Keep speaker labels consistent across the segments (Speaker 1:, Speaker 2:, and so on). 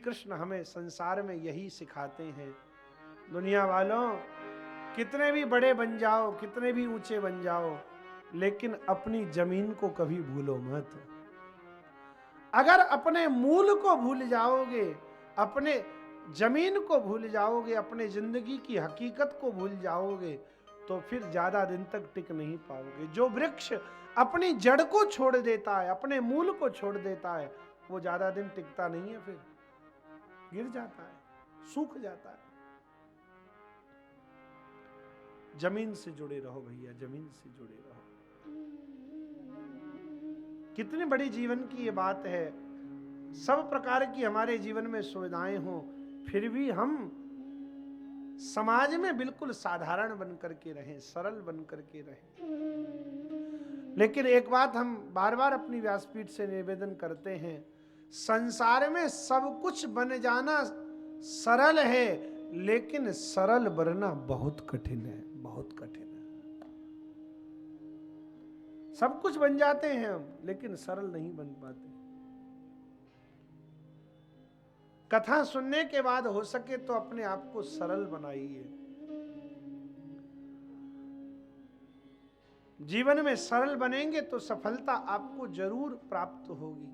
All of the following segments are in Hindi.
Speaker 1: कृष्ण हमें संसार में यही सिखाते हैं। दुनिया वालों, कितने भी बड़े बन जाओ, कितने भी ऊंचे बन जाओ, लेकिन अपनी जमीन को कभी भूलो मत। अगर अपने मूल को भूल जाओगे, अपने जमीन को भूल जाओगे, अपने जिंदगी की हकीकत को भूल जाओगे, तो फिर ज्यादा दिन तक टिक नहीं पाओगे। जो वृक्ष अपनी जड़ को छोड़ देता है, अपने मूल को छोड़ देता है, वो ज्यादा दिन टिकता नहीं है, फिर गिर जाता है, सूख जाता है। जमीन से जुड़े रहो भैया, जमीन से जुड़े रहो। कितनी बड़ी जीवन की ये बात है। सब प्रकार की हमारे जीवन में सुविधाएं हों, फिर भी हम समाज में बिल्कुल साधारण बन करके रहें, सरल बन करके रहें। लेकिन एक बात हम बार बार अपनी व्यासपीठ से निवेदन करते हैं, संसार में सब कुछ बन जाना सरल है, लेकिन सरल बनना बहुत कठिन है, बहुत कठिन है। सब कुछ बन जाते हैं हम, लेकिन सरल नहीं बन पाते। कथा सुनने के बाद हो सके तो अपने आप को सरल बनाइए। जीवन में सरल बनेंगे तो सफलता आपको जरूर प्राप्त होगी।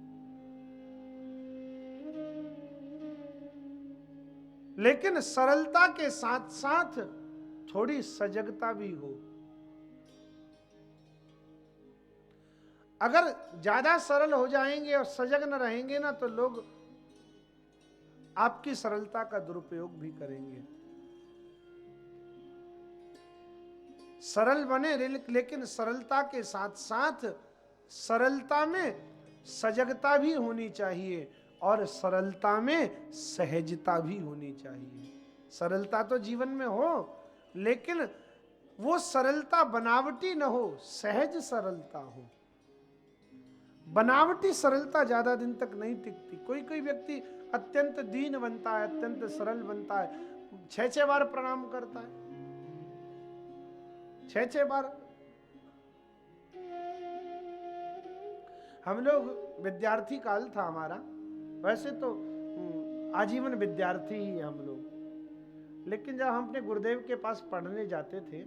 Speaker 1: लेकिन सरलता के साथ साथ थोड़ी सजगता भी हो। अगर ज्यादा सरल हो जाएंगे और सजग न रहेंगे ना, तो लोग आपकी सरलता का दुरुपयोग भी करेंगे। सरल बने, लेकिन सरलता के साथ साथ सरलता में सजगता भी होनी चाहिए और सरलता में सहजता भी होनी चाहिए। सरलता तो जीवन में हो, लेकिन वो सरलता बनावटी न हो, सहज सरलता हो। बनावटी सरलता ज्यादा दिन तक नहीं टिकती। कोई कोई व्यक्ति अत्यंत दीन बनता है, अत्यंत सरल बनता है, 6-6 बार प्रणाम करता है, 6-6 बार। हम लोग विद्यार्थी काल था हमारा, वैसे तो आजीवन विद्यार्थी ही हम लोग, लेकिन जब हम अपने गुरुदेव के पास पढ़ने जाते थे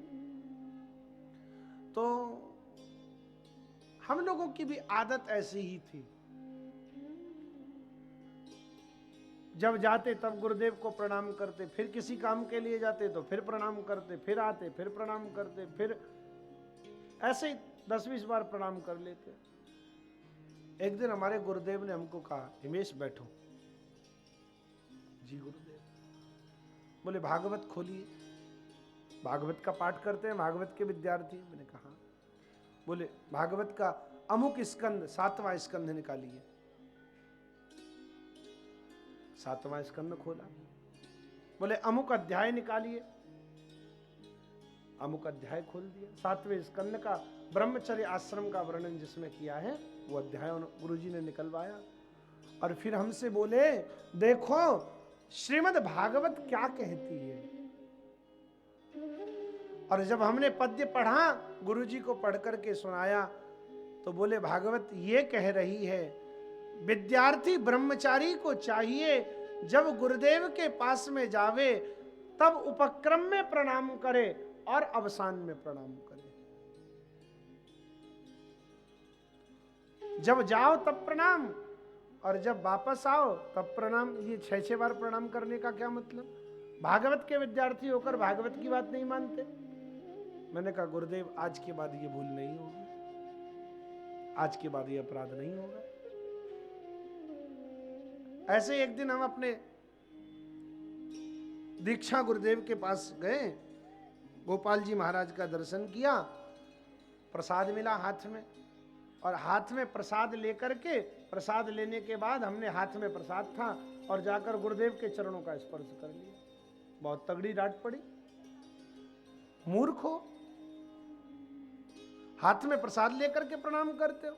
Speaker 1: तो हम लोगों की भी आदत ऐसी ही थी। जब जाते तब गुरुदेव को प्रणाम करते, फिर किसी काम के लिए जाते तो फिर प्रणाम करते, फिर आते फिर प्रणाम करते, फिर ऐसे ही 10-20 बार प्रणाम कर लेते। एक दिन हमारे गुरुदेव ने हमको कहा, हिमेश बैठो। जी गुरुदेव। बोले भागवत खोलिए, भागवत का पाठ करते हैं, भागवत के विद्यार्थी। मैंने कहा। बोले भागवत का अमुक स्कंद 7वां स्कंद निकालिए। 7वां स्कंद खोला। बोले अमुक अध्याय निकालिए। अमुक अध्याय खोल दिया। 7वें स्कंद का ब्रह्मचर्य आश्रम का वर्णन जिसमें किया है वो अध्याय गुरुजी ने निकलवाया और फिर हमसे बोले, देखो श्रीमद् भागवत क्या कहती है। और जब हमने पद्य पढ़ा, गुरुजी को पढ़ करके सुनाया, तो बोले भागवत ये कह रही है, विद्यार्थी ब्रह्मचारी को चाहिए जब गुरुदेव के पास में जावे तब उपक्रम में प्रणाम करे और अवसान में प्रणाम करे। जब जाओ तब प्रणाम और जब वापस आओ तब प्रणाम। ये 6-6 बार प्रणाम करने का क्या मतलब? भागवत के विद्यार्थी होकर भागवत की बात नहीं मानते। मैंने कहा गुरुदेव आज के बाद ये भूल नहीं होगी, आज के बाद ये अपराध नहीं होगा। ऐसे एक दिन हम अपने दीक्षा गुरुदेव के पास गए, गोपाल जी महाराज का दर्शन किया, प्रसाद मिला हाथ में, और हाथ में प्रसाद लेकर के, प्रसाद लेने के बाद हमने हाथ में प्रसाद था और जाकर गुरुदेव के चरणों का स्पर्श कर लिया। बहुत तगड़ी डांट पड़ी, मूर्ख हो, हाथ में प्रसाद लेकर के प्रणाम करते हो।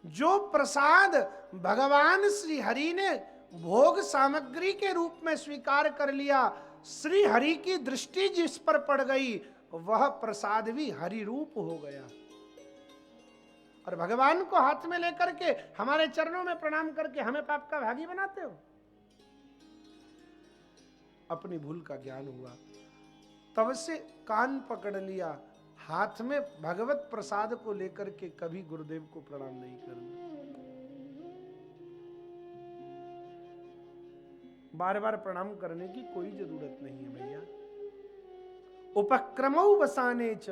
Speaker 1: जो प्रसाद भगवान श्री हरि ने भोग सामग्री के रूप में स्वीकार कर लिया, श्री हरि की दृष्टि जिस पर पड़ गई, वह प्रसाद भी हरि रूप हो गया। और भगवान को हाथ में लेकर के हमारे चरणों में प्रणाम करके हमें पाप का भागी बनाते हो। अपनी भूल का ज्ञान हुआ। तब से कान पकड़ लिया, हाथ में भगवत प्रसाद को लेकर के कभी गुरुदेव को प्रणाम नहीं करना। बार बार प्रणाम करने की कोई जरूरत नहीं है भैया। उपक्रमो वसाने च,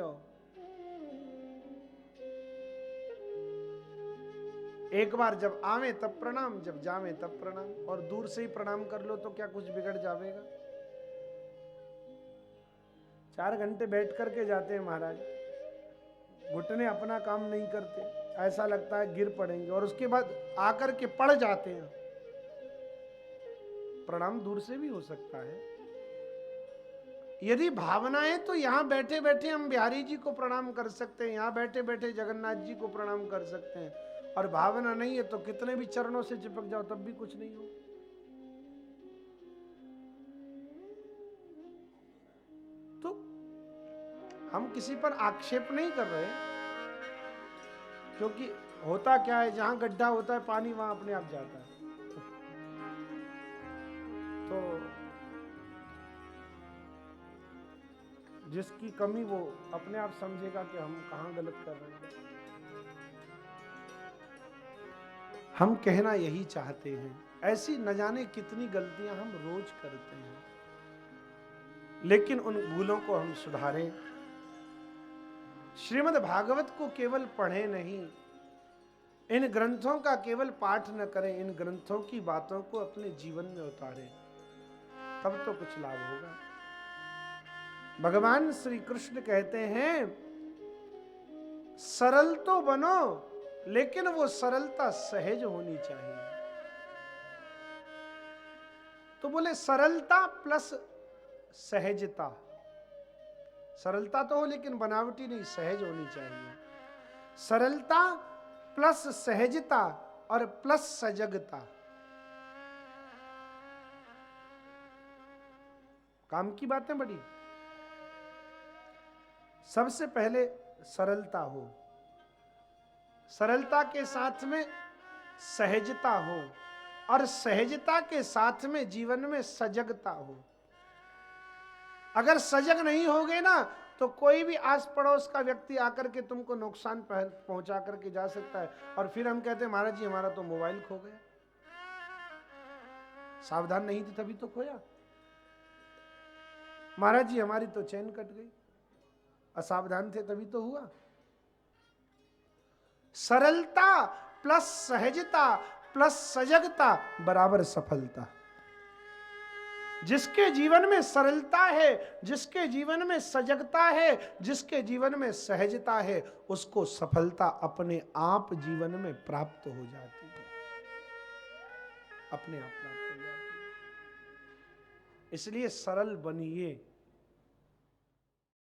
Speaker 1: एक बार जब आवे तब प्रणाम, जब जावे तब प्रणाम, और दूर से ही प्रणाम कर लो तो क्या कुछ बिगड़ जाएगा? 4 घंटे बैठ करके जाते हैं महाराज, घुटने अपना काम नहीं करते, ऐसा लगता है गिर पड़ेंगे, और उसके बाद आकर के पड़ जाते हैं। प्रणाम दूर से भी हो सकता है। यदि भावना है तो यहां बैठे बैठे हम बिहारी जी को प्रणाम कर सकते हैं, यहां बैठे बैठे जगन्नाथ जी को प्रणाम कर सकते हैं, और भावना नहीं है तो कितने भी चरणों से चिपक जाओ तब भी कुछ नहीं हो। तो हम किसी पर आक्षेप नहीं कर रहे, क्योंकि होता क्या है, जहां गड्ढा होता है पानी वहां अपने आप जाता है। तो जिसकी कमी वो अपने आप समझेगा कि हम कहां गलत कर रहे हैं। हम कहना यही चाहते हैं, ऐसी न जाने कितनी गलतियां हम रोज करते हैं, लेकिन उन भूलों को हम सुधारें। श्रीमद् भागवत को केवल पढ़ें नहीं, इन ग्रंथों का केवल पाठ न करें, इन ग्रंथों की बातों को अपने जीवन में उतारें, तब तो कुछ लाभ होगा। भगवान श्री कृष्ण कहते हैं, सरल तो बनो, लेकिन वो सरलता सहज होनी चाहिए। तो बोले सरलता प्लस सहजता, सरलता तो हो लेकिन बनावटी नहीं, सहज होनी चाहिए। सरलता प्लस सहजता और प्लस सजगता, काम की बातें बड़ी। सबसे पहले सरलता हो, सरलता के साथ में सहजता हो, और सहजता के साथ में जीवन में सजगता हो। अगर सजग नहीं होगे ना तो कोई भी आस पड़ोस का व्यक्ति आकर के तुमको नुकसान पहुंचा करके जा सकता है, और फिर हम कहते हैं महाराज जी हमारा तो मोबाइल खो गया। सावधान नहीं थे तभी तो खोया। महाराज जी हमारी तो चैन कट गई, असावधान थे तभी तो हुआ। सरलता प्लस सहजता प्लस सजगता बराबर सफलता। जिसके जीवन में सरलता है, जिसके जीवन में सजगता है, जिसके जीवन में सहजता है, उसको सफलता अपने आप जीवन में प्राप्त हो जाती है, अपने आप प्राप्त हो जाती है। इसलिए सरल बनिए।